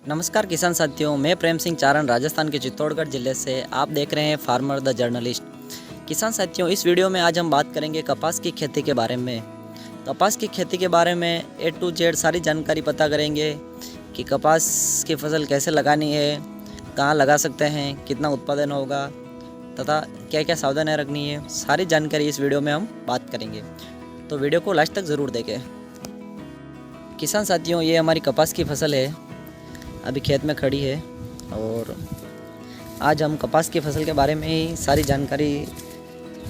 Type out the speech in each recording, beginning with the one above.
नमस्कार किसान साथियों, मैं प्रेम सिंह चारण राजस्थान के चित्तौड़गढ़ ज़िले से। आप देख रहे हैं फार्मर द जर्नलिस्ट। किसान साथियों, इस वीडियो में आज हम बात करेंगे कपास की खेती के बारे में। कपास की खेती के बारे में A to Z सारी जानकारी पता करेंगे कि कपास की फसल कैसे लगानी है, कहाँ लगा सकते हैं, कितना उत्पादन होगा तथा क्या क्या सावधानियाँ रखनी है। सारी जानकारी इस वीडियो में हम बात करेंगे, तो वीडियो को लास्ट तक ज़रूर देखें। किसान साथियों, ये हमारी कपास की फसल है, अभी खेत में खड़ी है और आज हम कपास की फसल के बारे में ही सारी जानकारी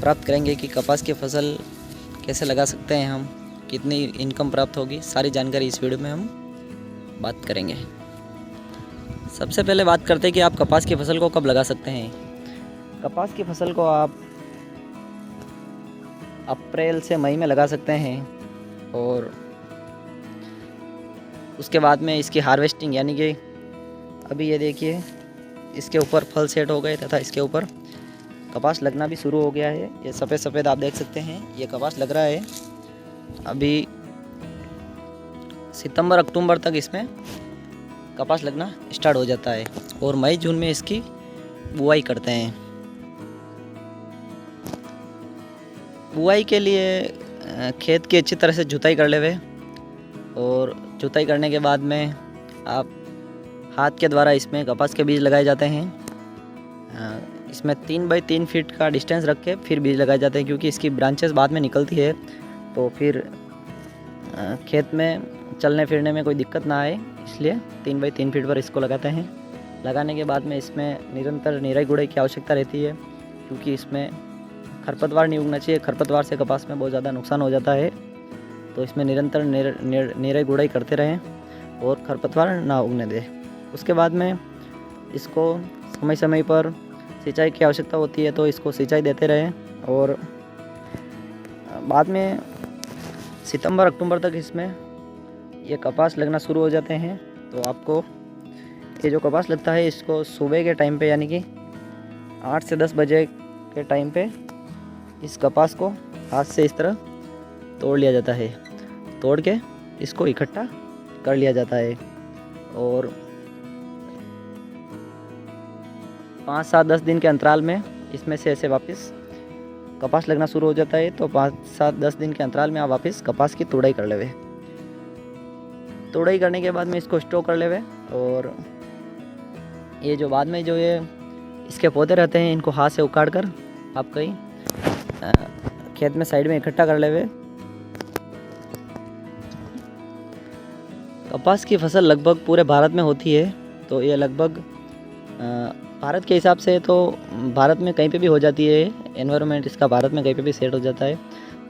प्राप्त करेंगे कि कपास की फसल कैसे लगा सकते हैं हम, कितनी इनकम प्राप्त होगी। सारी जानकारी इस वीडियो में हम बात करेंगे। सबसे पहले बात करते हैं कि आप कपास की फसल को कब लगा सकते हैं। कपास की फसल को आप अप्रैल से मई में लगा सकते हैं और उसके बाद में इसकी हार्वेस्टिंग, यानी कि अभी ये देखिए इसके ऊपर फल सेट हो गए तथा इसके ऊपर कपास लगना भी शुरू हो गया है। ये सफ़ेद सफ़ेद आप देख सकते हैं, ये कपास लग रहा है। अभी सितंबर अक्टूबर तक इसमें कपास लगना स्टार्ट हो जाता है और मई जून में इसकी बुआई करते हैं। बुआई के लिए खेत की अच्छी तरह से जुताई कर लेवे और जुताई करने के बाद में आप हाथ के द्वारा इसमें कपास के बीज लगाए जाते हैं। इसमें 3 बाई 3 फीट का डिस्टेंस रख के फिर बीज लगाए जाते हैं, क्योंकि इसकी ब्रांचेस बाद में निकलती है तो फिर खेत में चलने फिरने में कोई दिक्कत ना आए, इसलिए 3 बाई 3 फीट पर इसको लगाते हैं। लगाने के बाद में इसमें निरंतर निराई गुड़ाई की आवश्यकता रहती है, क्योंकि इसमें खरपतवार नहीं उगना चाहिए। खरपतवार से कपास में बहुत ज़्यादा नुकसान हो जाता है, तो इसमें निरंतर निराई गुड़ाई करते रहें और खरपतवार ना उगने दें। उसके बाद में इसको समय समय पर सिंचाई की आवश्यकता होती है, तो इसको सिंचाई देते रहें और बाद में सितंबर अक्टूबर तक इसमें ये कपास लगना शुरू हो जाते हैं। तो आपको ये जो कपास लगता है इसको सुबह के टाइम पे, यानी कि 8 से 10 बजे के टाइम पे इस कपास को हाथ से इस तरह तोड़ लिया जाता है। तोड़ के इसको इकट्ठा कर लिया जाता है और 5, 7, 10 दिन के अंतराल में इसमें से ऐसे वापस कपास लगना शुरू हो जाता है। तो 5, 7, 10 दिन के अंतराल में आप वापस कपास की तुड़ाई कर लेवे। तुड़ाई करने के बाद में इसको स्टोर कर लेवे और ये जो बाद में जो ये इसके पौधे रहते हैं, इनको हाथ से उखाड़ कर आप कहीं खेत में साइड में इकट्ठा कर लेवे। कपास की फसल लगभग पूरे भारत में होती है, तो ये लगभग भारत के हिसाब से तो भारत में कहीं पे भी हो जाती है। एनवायरनमेंट इसका भारत में कहीं पे भी सेट हो जाता है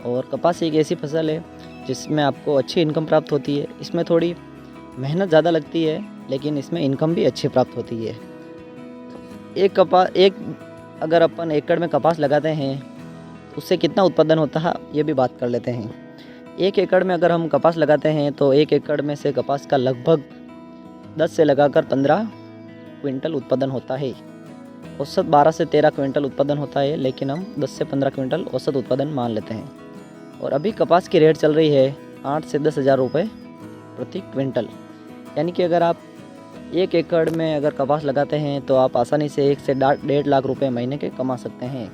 और कपास एक ऐसी फसल है जिसमें आपको अच्छी इनकम प्राप्त होती है। इसमें थोड़ी मेहनत ज़्यादा लगती है, लेकिन इसमें इनकम भी अच्छी प्राप्त होती है। एक अगर अपन एकड़ में कपास लगाते हैं तो उससे कितना उत्पादन होता है ये भी बात कर लेते हैं। 1 एकड़ में अगर हम कपास लगाते हैं तो 1 एकड़ में से कपास का लगभग 10 से लगाकर 15 क्विंटल उत्पादन होता है। औसत 12 से 13 क्विंटल उत्पादन होता है, लेकिन हम 10 से 15 क्विंटल औसत उत्पादन मान लेते हैं। और अभी कपास की रेट चल रही है 8 से 10 हज़ार रुपये प्रति क्विंटल। यानी कि अगर आप 1 एकड़ में अगर कपास लगाते हैं तो आप आसानी से 1 से 1.5 लाख रुपए महीने के कमा सकते हैं।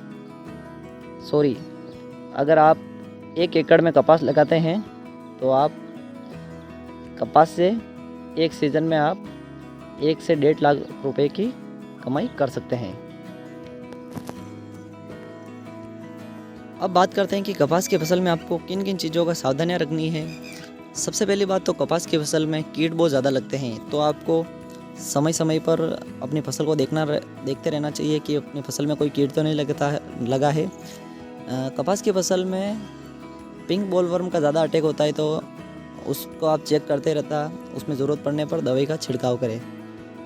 अगर आप 1 एकड़ में कपास लगाते हैं तो आप कपास से एक सीज़न में आप 1 से 1.5 लाख रुपए की कमाई कर सकते हैं। अब बात करते हैं कि कपास की फसल में आपको किन किन चीज़ों का सावधानियाँ रखनी है। सबसे पहली बात तो कपास की फसल में कीट बहुत ज़्यादा लगते हैं, तो आपको समय समय पर अपनी फसल को देखते रहना चाहिए कि अपनी फसल में कोई कीट तो नहीं लगा है। कपास की फसल में पिंक बोलवर्म का ज़्यादा अटैक होता है, तो उसको आप चेक करते रहता, उसमें ज़रूरत पड़ने पर दवाई का छिड़काव करें।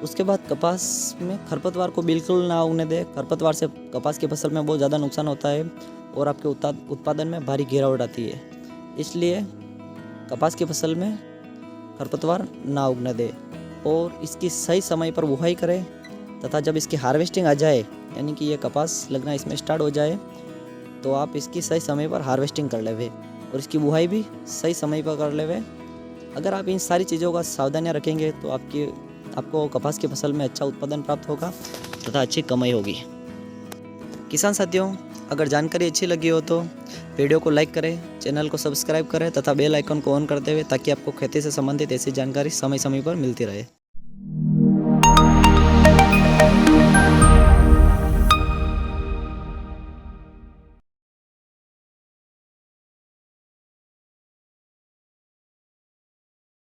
उसके बाद कपास में खरपतवार को बिल्कुल ना उगने दें। खरपतवार से कपास की फसल में बहुत ज़्यादा नुकसान होता है और आपके उत्पादन में भारी गिरावट आती है, इसलिए कपास की फसल में खरपतवार ना उगने दें और इसकी सही समय पर बुआई करें तथा जब इसकी हार्वेस्टिंग आ जाए, यानी कि ये कपास लगना इसमें स्टार्ट हो जाए, तो आप इसकी सही समय पर हार्वेस्टिंग कर लेवे और इसकी बुआई भी सही समय पर कर लेवे। अगर आप इन सारी चीज़ों का सावधानियाँ रखेंगे तो आपकी आपको कपास की फसल में अच्छा उत्पादन प्राप्त होगा तथा अच्छी कमाई होगी। किसान साथियों, अगर जानकारी अच्छी लगी हो तो वीडियो को लाइक करें, चैनल को सब्सक्राइब करें तथा बेल आइकन को ऑन करते हुए, ताकि आपको खेती से संबंधित ऐसी जानकारी समय समय पर मिलती रहे।